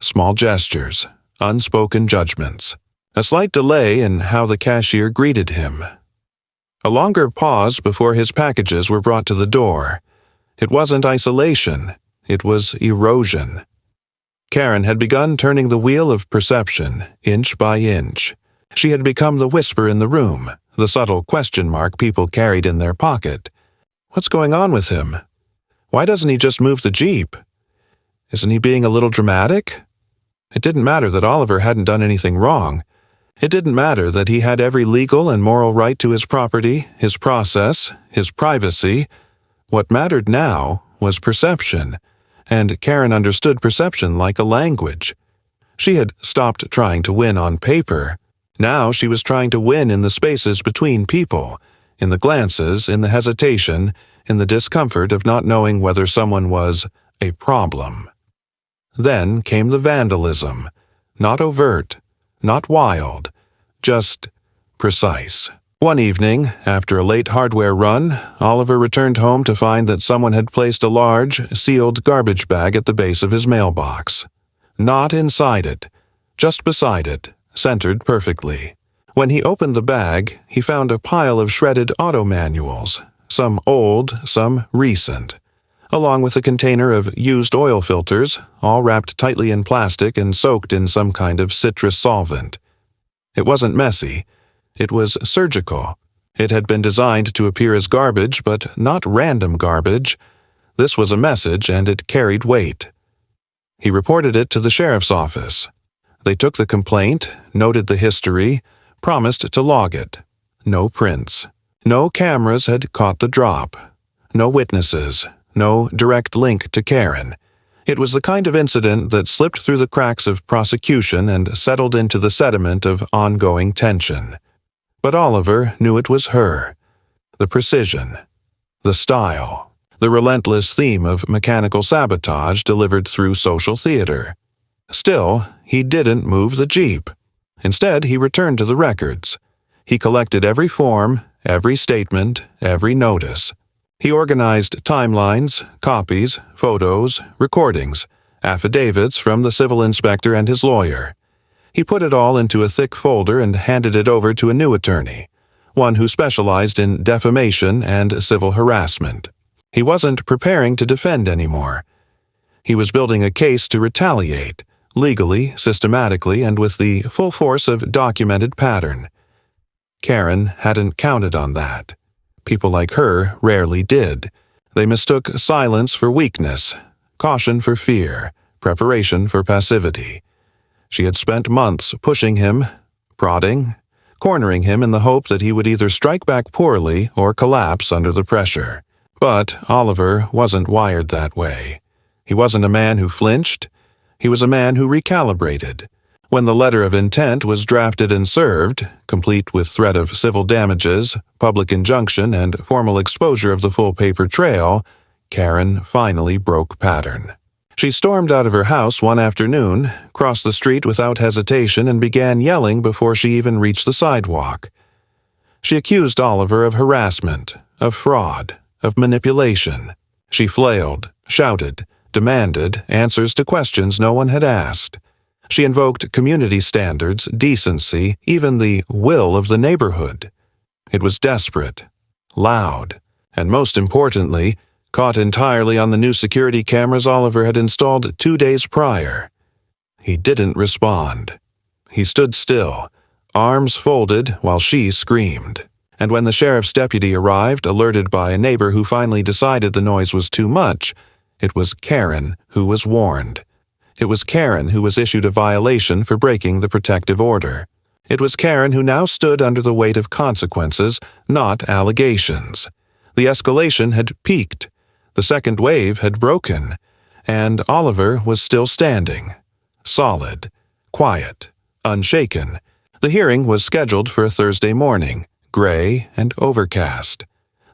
Small gestures, unspoken judgments. A slight delay in how the cashier greeted him. A longer pause before his packages were brought to the door. It wasn't isolation. It was erosion. Karen had begun turning the wheel of perception, inch by inch. She had become the whisper in the room, the subtle question mark people carried in their pocket. What's going on with him? Why doesn't he just move the Jeep? Isn't he being a little dramatic? It didn't matter that Oliver hadn't done anything wrong. It didn't matter that he had every legal and moral right to his property, his process, his privacy. What mattered now was perception, and Karen understood perception like a language. She had stopped trying to win on paper. Now she was trying to win in the spaces between people, in the glances, in the hesitation, in the discomfort of not knowing whether someone was a problem. Then came the vandalism. Not overt, not wild, just precise. One evening, after a late hardware run, Oliver returned home to find that someone had placed a large, sealed garbage bag at the base of his mailbox. Not inside it, just beside it, centered perfectly. When he opened the bag, he found a pile of shredded auto manuals, some old, some recent, along with a container of used oil filters, all wrapped tightly in plastic and soaked in some kind of citrus solvent. It wasn't messy. It was surgical. It had been designed to appear as garbage, but not random garbage. This was a message, and it carried weight. He reported it to the sheriff's office. They took the complaint, noted the history, promised to log it. No prints. No cameras had caught the drop. No witnesses. No direct link to Karen. It was the kind of incident that slipped through the cracks of prosecution and settled into the sediment of ongoing tension. But Oliver knew it was her. The precision. The style. The relentless theme of mechanical sabotage delivered through social theater. Still, he didn't move the Jeep. Instead, he returned to the records. He collected every form, every statement, every notice. He organized timelines, copies, photos, recordings, affidavits from the civil inspector and his lawyer. He put it all into a thick folder and handed it over to a new attorney, one who specialized in defamation and civil harassment. He wasn't preparing to defend anymore. He was building a case to retaliate, legally, systematically, and with the full force of documented pattern. Karen hadn't counted on that. People like her rarely did. They mistook silence for weakness, caution for fear, preparation for passivity. She had spent months pushing him, prodding, cornering him in the hope that he would either strike back poorly or collapse under the pressure. But Oliver wasn't wired that way. He wasn't a man who flinched. He was a man who recalibrated. When the letter of intent was drafted and served, complete with threat of civil damages, public injunction, and formal exposure of the full paper trail, Karen finally broke pattern. She stormed out of her house one afternoon, crossed the street without hesitation, and began yelling before she even reached the sidewalk. She accused Oliver of harassment, of fraud, of manipulation. She flailed, shouted, demanded answers to questions no one had asked. She invoked community standards, decency, even the will of the neighborhood. It was desperate, loud, and most importantly, caught entirely on the new security cameras Oliver had installed 2 days prior. He didn't respond. He stood still, arms folded while she screamed. And when the sheriff's deputy arrived, alerted by a neighbor who finally decided the noise was too much, it was Karen who was warned. It was Karen who was issued a violation for breaking the protective order. It was Karen who now stood under the weight of consequences, not allegations. The escalation had peaked. The second wave had broken, and Oliver was still standing. Solid, quiet, unshaken. The hearing was scheduled for a Thursday morning, gray and overcast.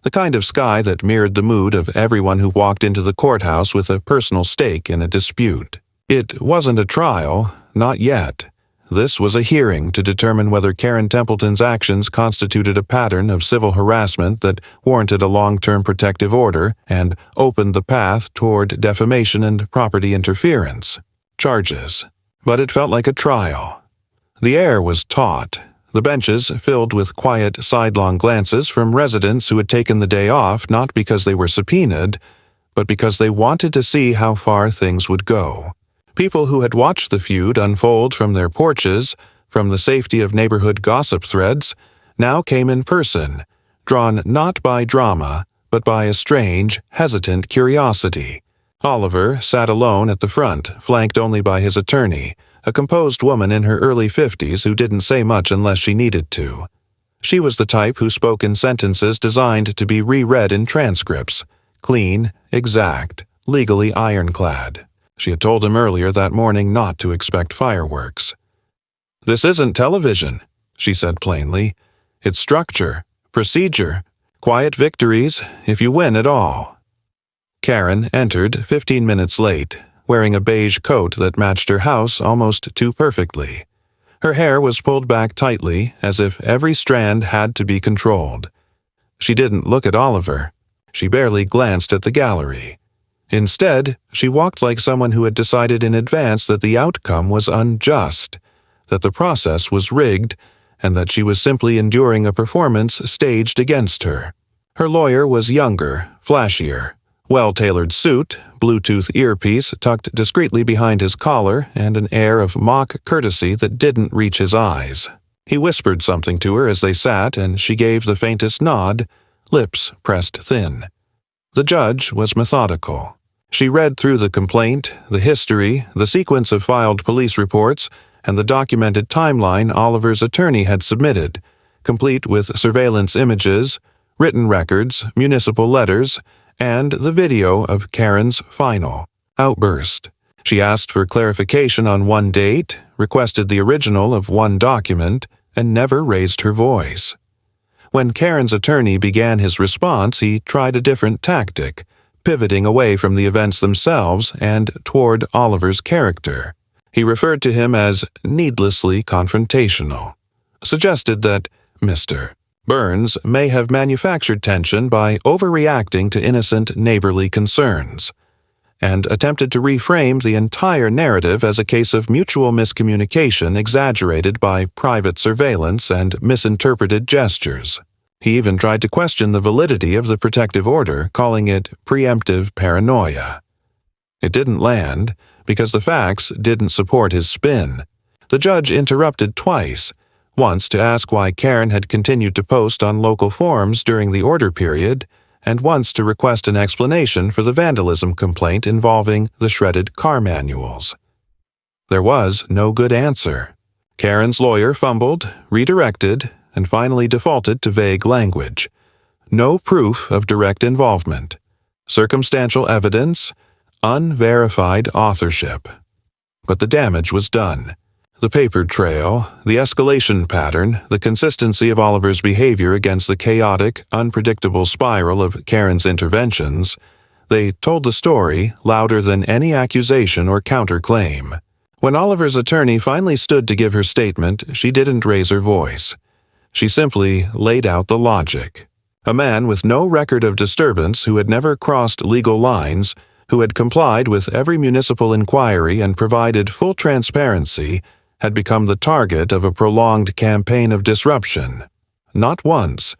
The kind of sky that mirrored the mood of everyone who walked into the courthouse with a personal stake in a dispute. It wasn't a trial, not yet. This was a hearing to determine whether Karen Templeton's actions constituted a pattern of civil harassment that warranted a long-term protective order and opened the path toward defamation and property interference. Charges. But it felt like a trial. The air was taut, the benches filled with quiet, sidelong glances from residents who had taken the day off not because they were subpoenaed, but because they wanted to see how far things would go. People who had watched the feud unfold from their porches, from the safety of neighborhood gossip threads, now came in person, drawn not by drama, but by a strange, hesitant curiosity. Oliver sat alone at the front, flanked only by his attorney, a composed woman in her early 50s who didn't say much unless she needed to. She was the type who spoke in sentences designed to be reread in transcripts, clean, exact, legally ironclad. She had told him earlier that morning not to expect fireworks. "This isn't television," she said plainly. "It's structure, procedure, quiet victories if you win at all." Karen entered 15 minutes late, wearing a beige coat that matched her house almost too perfectly. Her hair was pulled back tightly, as if every strand had to be controlled. She didn't look at Oliver. She barely glanced at the gallery. Instead, she walked like someone who had decided in advance that the outcome was unjust, that the process was rigged, and that she was simply enduring a performance staged against her. Her lawyer was younger, flashier. Well-tailored suit, Bluetooth earpiece tucked discreetly behind his collar, and an air of mock courtesy that didn't reach his eyes. He whispered something to her as they sat, and she gave the faintest nod, lips pressed thin. The judge was methodical. She read through the complaint, the history, the sequence of filed police reports, and the documented timeline Oliver's attorney had submitted, complete with surveillance images, written records, municipal letters, and the video of Karen's final outburst. She asked for clarification on one date, requested the original of one document, and never raised her voice. When Karen's attorney began his response, he tried a different tactic, pivoting away from the events themselves and toward Oliver's character. He referred to him as needlessly confrontational, suggested that Mr. Burns may have manufactured tension by overreacting to innocent neighborly concerns, and attempted to reframe the entire narrative as a case of mutual miscommunication exaggerated by private surveillance and misinterpreted gestures. He even tried to question the validity of the protective order, calling it preemptive paranoia. It didn't land, because the facts didn't support his spin. The judge interrupted twice, once to ask why Karen had continued to post on local forums during the order period, and once to request an explanation for the vandalism complaint involving the shredded car manuals. There was no good answer. Karen's lawyer fumbled, redirected, and finally defaulted to vague language. No proof of direct involvement. Circumstantial evidence, unverified authorship. But the damage was done. The paper trail, the escalation pattern, the consistency of Oliver's behavior against the chaotic, unpredictable spiral of Karen's interventions, they told the story louder than any accusation or counterclaim. When Oliver's attorney finally stood to give her statement, she didn't raise her voice. She simply laid out the logic. A man with no record of disturbance who had never crossed legal lines, who had complied with every municipal inquiry and provided full transparency, had become the target of a prolonged campaign of disruption. Not once,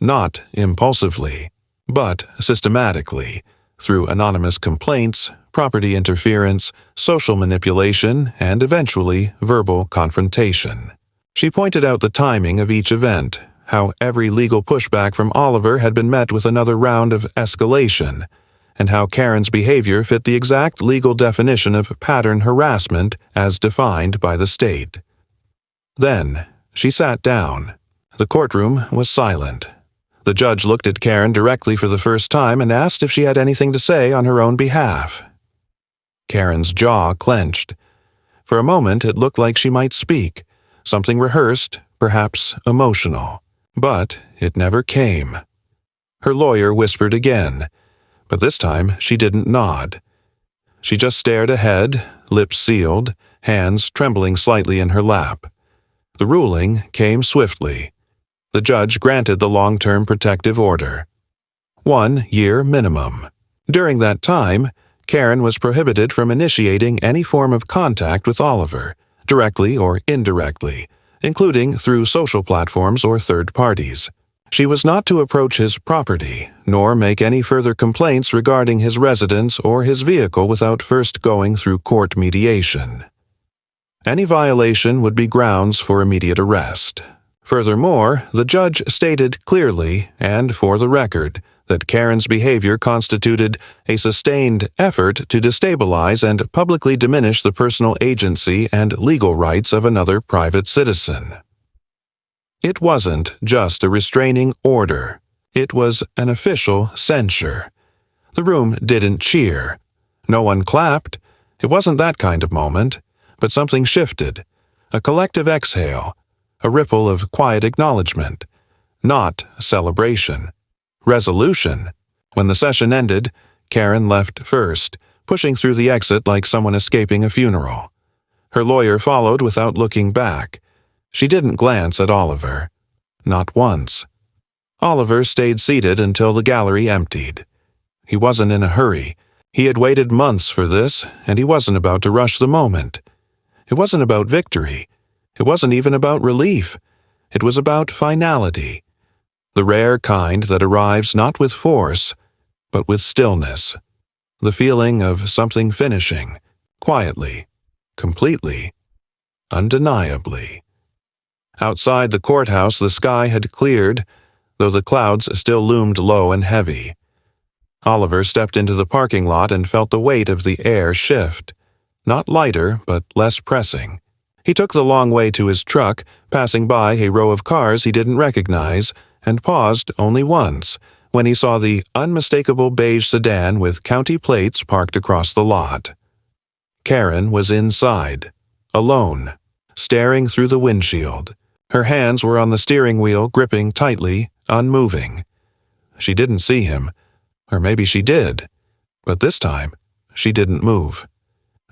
not impulsively, but systematically, through anonymous complaints, property interference, social manipulation, and eventually verbal confrontation. She pointed out the timing of each event, how every legal pushback from Oliver had been met with another round of escalation, and how Karen's behavior fit the exact legal definition of pattern harassment as defined by the state. Then, she sat down. The courtroom was silent. The judge looked at Karen directly for the first time and asked if she had anything to say on her own behalf. Karen's jaw clenched. For a moment it looked like she might speak, something rehearsed, perhaps emotional. But it never came. Her lawyer whispered again, but this time she didn't nod. She just stared ahead, lips sealed, hands trembling slightly in her lap. The ruling came swiftly. The judge granted the long-term protective order. 1 year minimum. During that time, Karen was prohibited from initiating any form of contact with Oliver, directly or indirectly, including through social platforms or third parties. She was not to approach his property, nor make any further complaints regarding his residence or his vehicle without first going through court mediation. Any violation would be grounds for immediate arrest. Furthermore, the judge stated clearly, and for the record, that Karen's behavior constituted a sustained effort to destabilize and publicly diminish the personal agency and legal rights of another private citizen. It wasn't just a restraining order. It was an official censure. The room didn't cheer. No one clapped. It wasn't that kind of moment. But something shifted. A collective exhale. A ripple of quiet acknowledgement. Not celebration. Resolution. When the session ended, Karen left first, pushing through the exit like someone escaping a funeral. Her lawyer followed without looking back. She didn't glance at Oliver. Not once. Oliver stayed seated until the gallery emptied. He wasn't in a hurry. He had waited months for this, and he wasn't about to rush the moment. It wasn't about victory. It wasn't even about relief. It was about finality. The rare kind that arrives not with force, but with stillness. The feeling of something finishing, quietly, completely, undeniably. Outside the courthouse, the sky had cleared, though the clouds still loomed low and heavy. Oliver stepped into the parking lot and felt the weight of the air shift. Not lighter, but less pressing. He took the long way to his truck, passing by a row of cars he didn't recognize, and paused only once, when he saw the unmistakable beige sedan with county plates parked across the lot. Karen was inside, alone, staring through the windshield. Her hands were on the steering wheel, gripping tightly, unmoving. She didn't see him, or maybe she did, but this time she didn't move.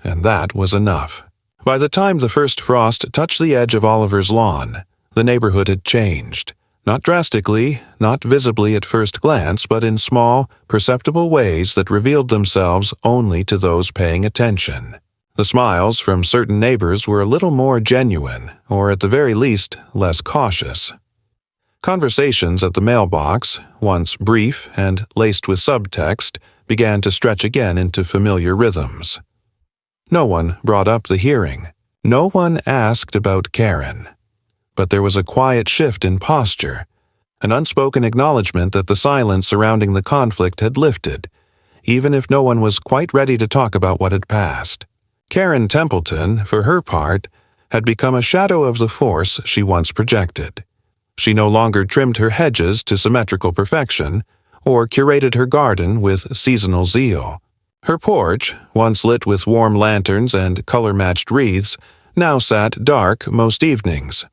And that was enough. By the time the first frost touched the edge of Oliver's lawn, the neighborhood had changed. Not drastically, not visibly at first glance, but in small, perceptible ways that revealed themselves only to those paying attention. The smiles from certain neighbors were a little more genuine, or at the very least, less cautious. Conversations at the mailbox, once brief and laced with subtext, began to stretch again into familiar rhythms. No one brought up the hearing. No one asked about Karen. But there was a quiet shift in posture, an unspoken acknowledgement that the silence surrounding the conflict had lifted, even if no one was quite ready to talk about what had passed. Karen Templeton, for her part, had become a shadow of the force she once projected. She no longer trimmed her hedges to symmetrical perfection, or curated her garden with seasonal zeal. Her porch, once lit with warm lanterns and color-matched wreaths, now sat dark most evenings.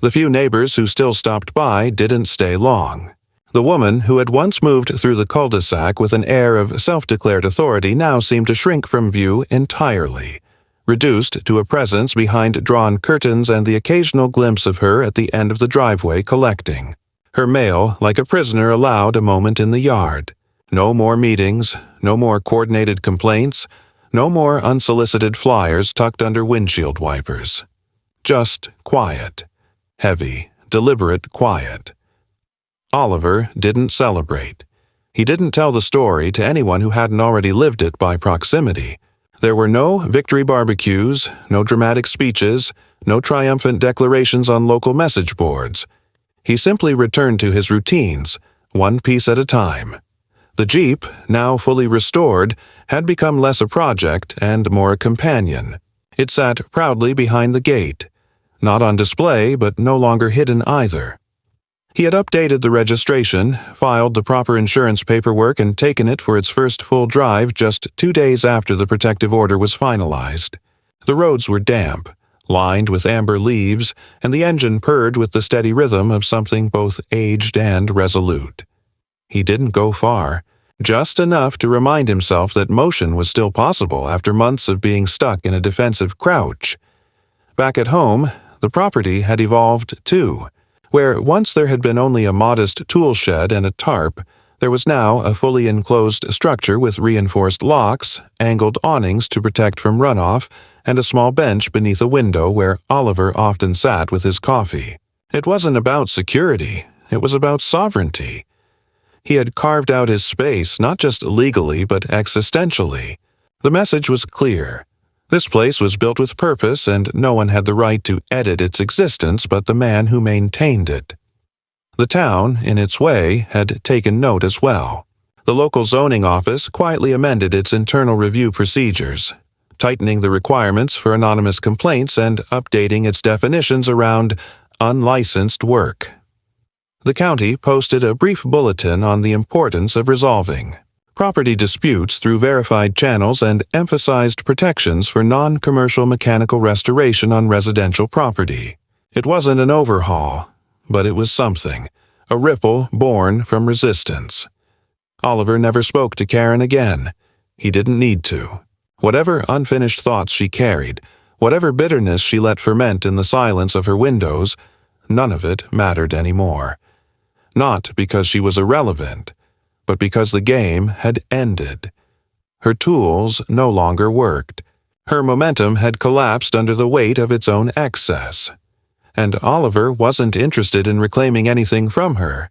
The few neighbors who still stopped by didn't stay long. The woman who had once moved through the cul-de-sac with an air of self-declared authority now seemed to shrink from view entirely, reduced to a presence behind drawn curtains and the occasional glimpse of her at the end of the driveway collecting. Her mail, like a prisoner, allowed a moment in the yard. No more meetings, no more coordinated complaints, no more unsolicited flyers tucked under windshield wipers. Just quiet. Heavy, deliberate quiet. Oliver didn't celebrate. He didn't tell the story to anyone who hadn't already lived it by proximity. There were no victory barbecues, no dramatic speeches, no triumphant declarations on local message boards. He simply returned to his routines, one piece at a time. The Jeep, now fully restored, had become less a project and more a companion. It sat proudly behind the gate, not on display but no longer hidden either. He had updated the registration, filed the proper insurance paperwork, and taken it for its first full drive just 2 days after the protective order was finalized. The roads were damp, lined with amber leaves, and the engine purred with the steady rhythm of something both aged and resolute. He didn't go far, just enough to remind himself that motion was still possible after months of being stuck in a defensive crouch. Back at home, the property had evolved too. Where once there had been only a modest tool shed and a tarp, there was now a fully enclosed structure with reinforced locks, angled awnings to protect from runoff, and a small bench beneath a window where Oliver often sat with his coffee. It wasn't about security, it was about sovereignty. He had carved out his space not just legally but existentially. The message was clear. This place was built with purpose, and no one had the right to edit its existence but the man who maintained it. The town, in its way, had taken note as well. The local zoning office quietly amended its internal review procedures, tightening the requirements for anonymous complaints and updating its definitions around unlicensed work. The county posted a brief bulletin on the importance of resolving property disputes through verified channels and emphasized protections for non-commercial mechanical restoration on residential property. It wasn't an overhaul, but it was something, a ripple born from resistance. Oliver never spoke to Karen again. He didn't need to. Whatever unfinished thoughts she carried, whatever bitterness she let ferment in the silence of her windows, none of it mattered anymore. Not because she was irrelevant, but because the game had ended. Her tools no longer worked. Her momentum had collapsed under the weight of its own excess. And Oliver wasn't interested in reclaiming anything from her.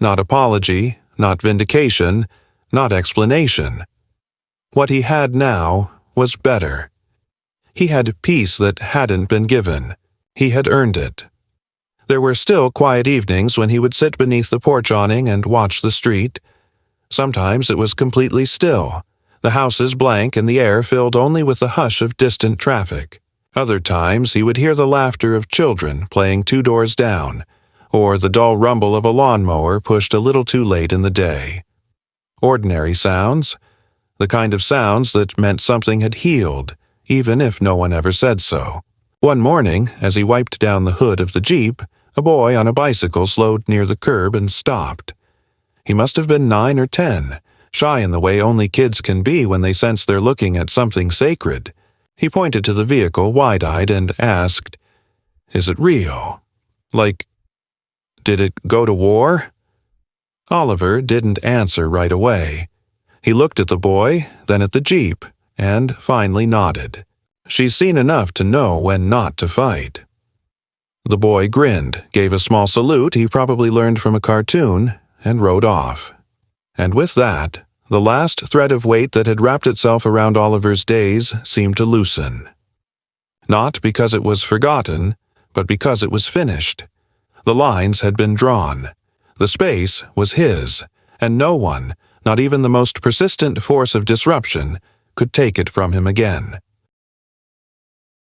Not apology, not vindication, not explanation. What he had now was better. He had peace that hadn't been given. He had earned it. There were still quiet evenings when he would sit beneath the porch awning and watch the street. Sometimes it was completely still, the houses blank and the air filled only with the hush of distant traffic. Other times he would hear the laughter of children playing 2 doors down, or the dull rumble of a lawnmower pushed a little too late in the day. Ordinary sounds, the kind of sounds that meant something had healed, even if no one ever said so. One morning, as he wiped down the hood of the Jeep, a boy on a bicycle slowed near the curb and stopped. He must have been 9 or 10, shy in the way only kids can be when they sense they're looking at something sacred. He pointed to the vehicle wide-eyed and asked, "Is it real? Like, did it go to war?" Oliver didn't answer right away. He looked at the boy, then at the Jeep, and finally nodded. She's seen enough to know when not to fight. The boy grinned, gave a small salute he probably learned from a cartoon, and rode off. And with that, the last thread of weight that had wrapped itself around Oliver's days seemed to loosen. Not because it was forgotten, but because it was finished. The lines had been drawn. The space was his, and no one, not even the most persistent force of disruption, could take it from him again.